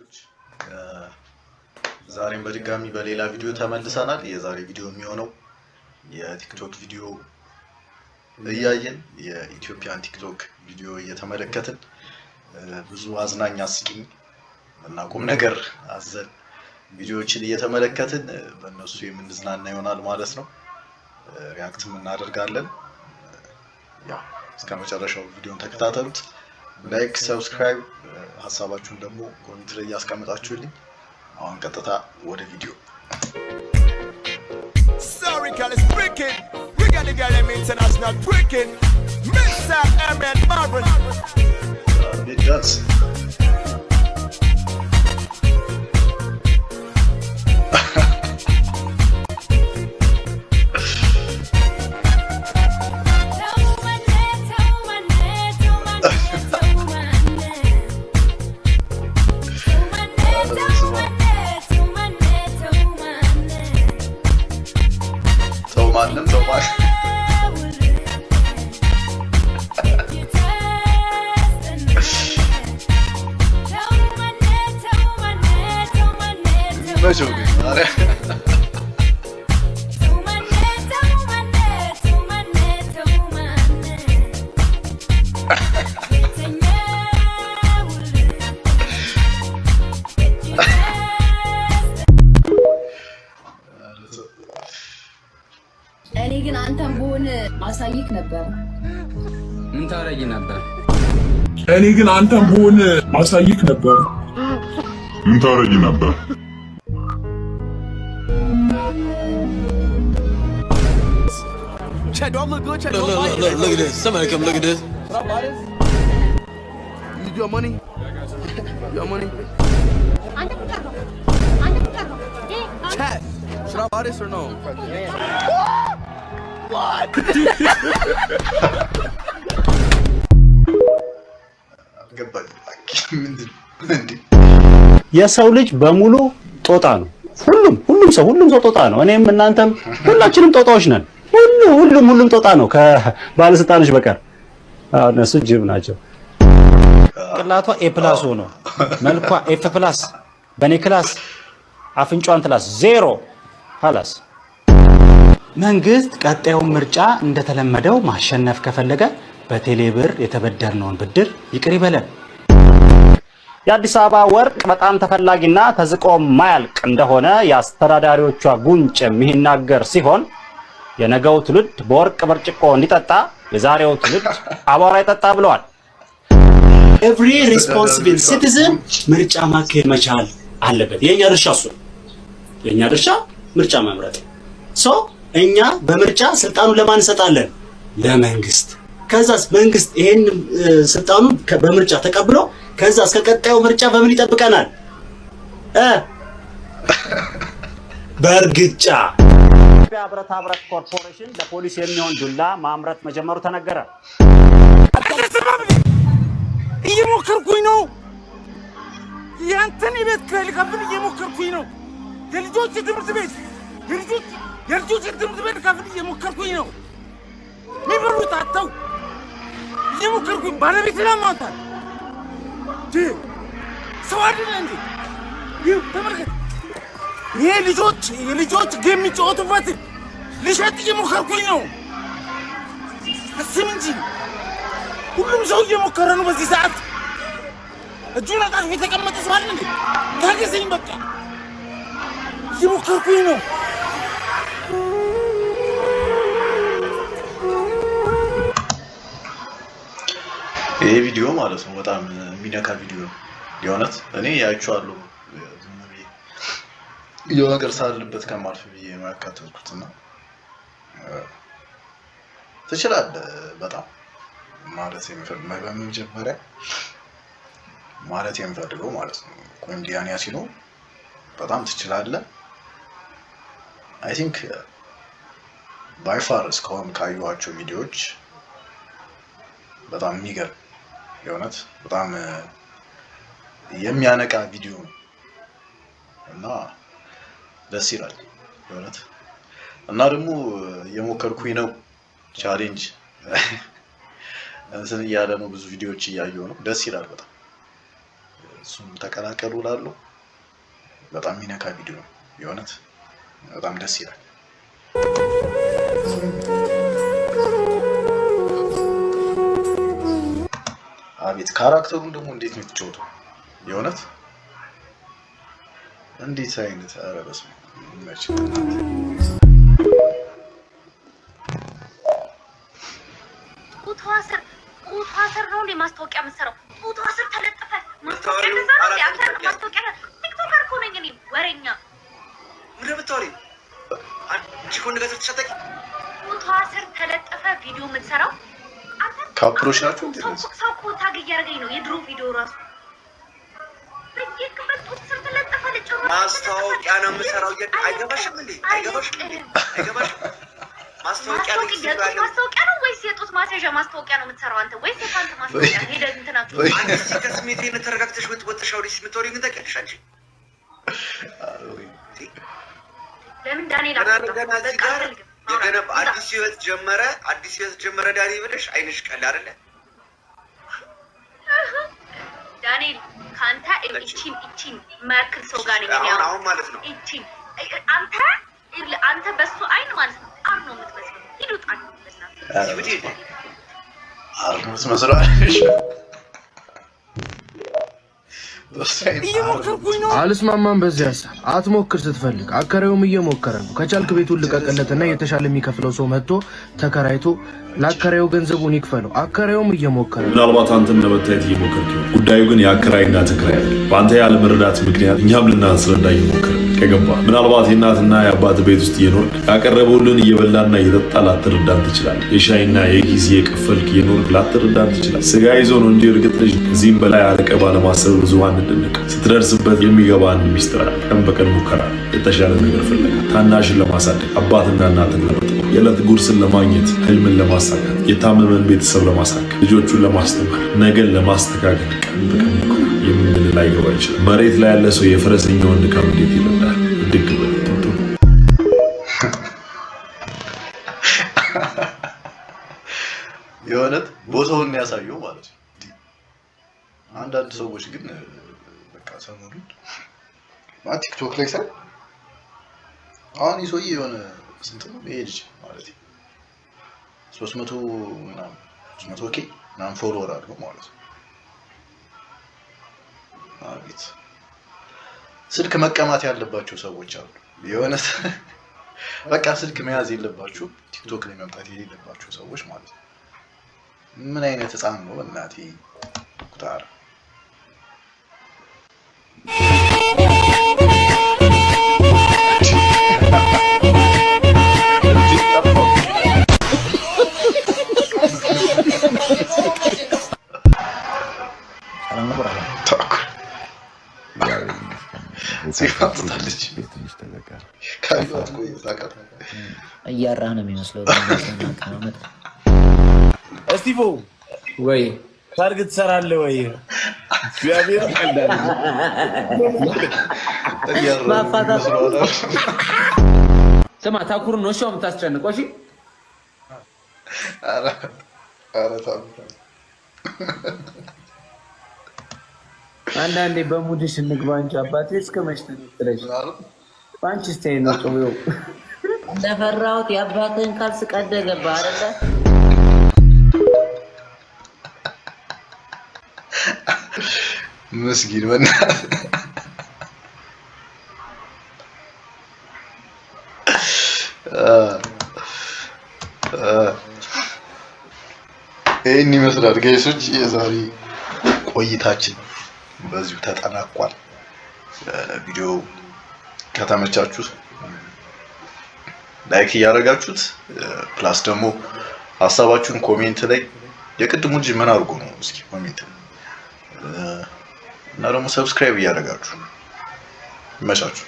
ጋይሶች ዛሬም በድጋሚ በሌላ ቪዲዮ ተመልሰናል። የዛሬ ቪዲዮ የሚሆነው የቲክቶክ ቪዲዮ እያየን የኢትዮጵያን ቲክቶክ ቪዲዮ እየተመለከትን ብዙ አዝናኝ አስቂኝ እና ቁም ነገር አዘል ቪዲዮዎችን እየተመለከትን በእነሱ የምንዝናና ይሆናል ማለት ነው። ሪአክትም እናደርጋለን። ያው እስከ መጨረሻው ቪዲዮን ተከታተሉት። ላይክ ሰብስክራይብ ሐሳባችሁን ደግሞ ኮሜንት ላይ ያስቀምጣችሁልኝ። አሁን ቀጥታ ወደ ቪዲዮ Sorry girl, it's breaking. We got the girl in international breaking. Mr. Emmett Marvin. It does. እኔ ግን አንተን ብሆን አሳይክ ነበር። ምን ታረጊ ነበር? እኔ ግን አንተን ብሆን አሳይክ ነበር። ምን ታረጊ ነበር? Check, don't look good. Check, don't look at this. Somebody come look at this. Should I buy this? You got money? You got money? Chat. Should I buy this or no? What? የሰው ልጅ በሙሉ ጦጣ ነው። ሁሉም ሰው ጦጣ ነው። እኔም እናንተም ሁላችንም ጦጣዎች ነን። ሁሉም ጦጣ ነው ከባለስልጣኖች በቀር። እነሱ ጅብ ናቸው። ቅላቷ ኤ+ ሆኖ መልኳ ኤፍ+፣ በኔ ክላስ አፍንጫዋን ትላስ 0 ሐላስ። መንግስት ቀጣዩን ምርጫ እንደተለመደው ማሸነፍ ከፈለገ በቴሌብር የተበደርነውን ብድር ይቅር ይበለን። የአዲስ አበባ ወርቅ በጣም ተፈላጊና ተዝቆ ማያልቅ እንደሆነ የአስተዳዳሪዎቿ ጉንጭ የሚናገር ሲሆን የነገው ትውልድ በወርቅ ብርጭቆ እንዲጠጣ የዛሬው ትውልድ አቧራ ይጠጣ ብለዋል። ኤቭሪ ሪስፖንሲብል ሲቲዝን ምርጫ ማካሄድ መቻል አለበት። የኛ ድርሻ እሱ ነው። የኛ ድርሻ ምርጫ መምረጥ። እኛ በምርጫ ስልጣኑን ለማን እንሰጣለን? ለመንግስት። ከዛስ መንግስት ይሄን ስልጣኑን በምርጫ ተቀብሎ ከዛ እስከ ቀጣዩ ምርጫ በምን ይጠብቀናል? በእርግጫ። ኢትዮጵያ ብረታ ብረት ኮርፖሬሽን ለፖሊስ የሚሆን ዱላ ማምረት መጀመሩ ተነገረ። እየሞከርኩኝ ነው። ያንተን ቤት ከልከፍል እየሞከርኩኝ ነው። የልጆች ትምህርት ቤት ትምህርት ቤት ከፍል እየሞከርኩኝ ነው። የሚበሉት አጥተው እየሞከርኩኝ ባለቤት ለማውጣት ሰው አይደለ እንዴ? ይህ ተመልከት። ይሄ የልጆች ጌም የሚጫወቱበት ልሸጥ እየሞከርኩኝ ነው። አስብ እንጂ ሁሉም ሰው እየሞከረ ነው። በዚህ ሰዓት እጁን አጣጥፎ የተቀመጠ ሰው አለ እንዴ? ታገሰኝ በቃ። እየሞከርኩኝ ነው። ይሄ ቪዲዮ ማለት ነው በጣም የሚነካ ቪዲዮ ነው። የእውነት እኔ ያያችኋለሁ የሆነ ነገር ሳልበት ከማልፍ ብዬ ነው ያካተትኩትና ትችላለህ በጣም ማለት በመጀመሪያ ማለት የምፈልገው ማለት ነው ኮሜዲያን ያሲኖ በጣም ትችላለህ። አይ ቲንክ ባይ ፋር እስካሁን ካየኋቸው ቪዲዮዎች በጣም የሚገርም የእውነት በጣም የሚያነቃ ቪዲዮ ነው እና ደስ ይላል የእውነት። እና ደግሞ የሞከርኩኝ ነው ቻሌንጅ እንትን እያለ ነው ብዙ ቪዲዮዎች እያየሁ ነው። ደስ ይላል በጣም እሱም ተቀላቀሉ እላለሁ። በጣም የሚነካ ቪዲዮ ነው የእውነት በጣም ደስ ይላል። አቤት ካራክተሩን ደግሞ እንዴት ነው የተጫወተው የእውነት እንዴት አይነት ኧረ በስመ አብ ጡቷ ስር ነው እንደ ማስታወቂያ የምትሰራው ጡቷ ስር ተለጥፈ ማስታወቂያ ቲክቶከር እኮ ነኝ እኔ ወሬኛ ምንድን ነው የምታወሪው አንቺ እኮ እንደገና ተሰጠቂ ጡቷ ስር ተለጥፈ ቪዲዮ የምትሰራው ካፕሎች ናቸው እንዴ ሰው እኮ ታግ እያደረገኝ ነው የድሮ ቪዲዮ ራሱ ማስታወቂያ ነው የምሰራው አይገባሽም እንዴ አይገባሽም ማስታወቂያ ነው ወይስ የጡት ማስያዣ ማስታወቂያ ነው የምትሰራው አንተ ወይስ የፓንት ማስታወቂያ ሄደህ እንትናችሁ አንቺ ከስሜቴ ተረጋግተሽ ወጥተሽ አውሪ የምትወሪው ምን ታውቂያለሽ አንቺ ለምን ዳንኤል ገና አዲስ ህይወት ጀመረ ዳኒ ብለሽ አይንሽ ቀል አይደለ ዳንኤል ካንተ እቺን ማርክል ሰው ጋር ነኝ አሁን ማለት ነው እቺን አንተ በሱ አይን ማለት ነው አር ነው የምትመስለው ሂዱት አንተ በስናት አር ነው የምትመስለው አልስማማም በዚህ ሀሳብ አትሞክር ስትፈልግ አከራዩም እየሞከረ ነው ከቻልክ ቤቱን ልቀቅለትና የተሻለ የሚከፍለው ሰው መጥቶ ተከራይቶ ለአከራዩ ገንዘቡን ይክፈለው አከራዩም እየሞከረ ነው ምናልባት አንተም ለመታየት እየሞከርክ ነው ጉዳዩ ግን የአከራይና ተከራይ በአንተ ያለ መረዳት ምክንያት እኛም ልናስረዳ እየሞከርን ከገባ ምናልባት የእናትና የአባት ቤት ውስጥ እየኖርክ ያቀረበውልን እየበላና እየጠጣ ላትረዳን ትችላለህ የሻይና የጊዜ የከፈልክ እየኖርክ ላትረዳን ትችላለህ ስጋ ይዞ ነው እንጂ እርግጥ ልጅ ከዚህም በላይ አርቀህ ባለማሰብ ብዙሃን እንደነቅ ስትደርስበት የሚገባ አንድ ሚስጥር አለ ቀን በቀን ሙከራ የተሻለ ነገር ፍለጋ ታናሽን ለማሳደግ አባትና እናትን ለመጠበቅ የዕለት ጉርስን ለማግኘት ህልምን ለማሳካት የታመመን ቤተሰብ ለማሳካት ልጆቹን ለማስተማር ነገን ለማስተካከል ቀን በቀን ሙከራ የምንል ላይ ገባ ይችላል መሬት ላይ ያለ ሰው የፈረሰኛውን ድካም እንዴት ይረዳል ድግ በል የእውነት ቦታውን ያሳየው ማለት ነው አንዳንድ ሰዎች ግን በቃ ሰሞኑን ቲክቶክ ላይ ሳይ አሁን ይሶይ የሆነ ስንት ነው ኤጅ ማለት 300 ምናምን 300 ኬ ምናምን ፎሎወር አለው ማለት ነው አቤት ስልክ መቀማት ያለባቸው ሰዎች አሉ የእውነት በቃ ስልክ መያዝ የለባችሁ ቲክቶክ ላይ መምጣት የሌለባችሁ ሰዎች ማለት ነው ምን አይነት ህፃን ነው እናቴ ቁጣር እያራህ ነው የሚመስለው እስቲፎ ወይ ሰርግ ትሰራለህ ወይ እግዚአብሔር ቀልዳል ማፋታት ስማ ታኩር ነው ሾም ታስጨንቀው እሺ አረ ታም አንዳንዴ በሙድሽ እንግባ እንጂ አባቴ እስከመች ትጥለሽ ባንቺ ስታይ ነው ጥሩ እንደፈራሁት የአባትህን ካልስ ቀደህ ገባህ አይደለ መስጊድ በእናትህ ይህን ይመስላል ጋይሶች የዛሬ ቆይታችን በዚሁ ተጠናቋል ቪዲዮ ከተመቻችሁ ላይክ እያደረጋችሁት ፕላስ ደግሞ ሐሳባችሁን ኮሜንት ላይ የቅድሙ ልጅ ምን አድርጎ ነው እስኪ ኮሜንት እና ደግሞ ሰብስክራይብ እያደረጋችሁ ይመቻችሁ